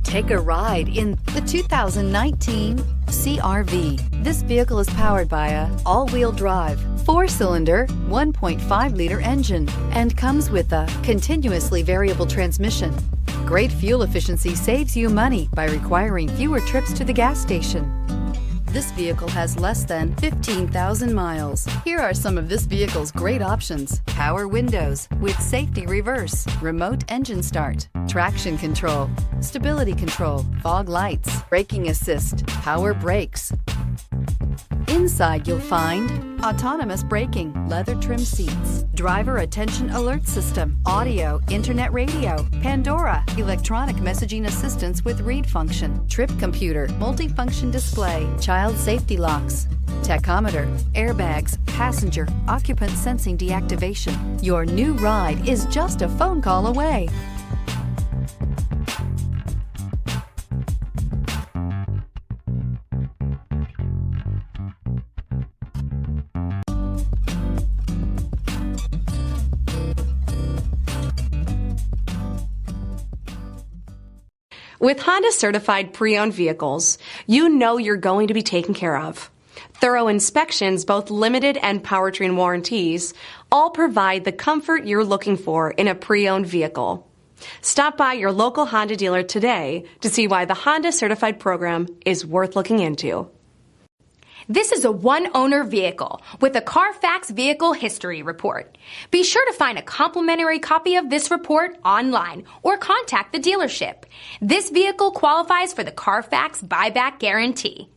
Take a ride in the 2019 CR-V. This vehicle is powered by a all-wheel drive, 4-cylinder, 1.5-liter engine and comes with a continuously variable transmission. Great fuel efficiency saves you money by requiring fewer trips to the gas station. This vehicle has less than 15,000 miles. Here are some of this vehicle's great options: power windows with safety reverse, remote engine start, traction control, stability control, fog lights, braking assist, power brakes. Inside you'll find autonomous braking, leather trim seats, driver attention alert system, audio, internet radio, Pandora, electronic messaging assistance with read function, trip computer, multifunction display, child safety locks, tachometer, airbags, passenger, occupant sensing deactivation. Your new ride is just a phone call away. With Honda certified pre-owned vehicles, you know you're going to be taken care of. Thorough inspections, both limited and powertrain warranties, all provide the comfort you're looking for in a pre-owned vehicle. Stop by your local Honda dealer today to see why the Honda certified program is worth looking into. This is a one-owner vehicle with a CARFAX Vehicle History Report. Be sure to find a complimentary copy of this report online or contact the dealership. This vehicle qualifies for the CARFAX Buyback Guarantee.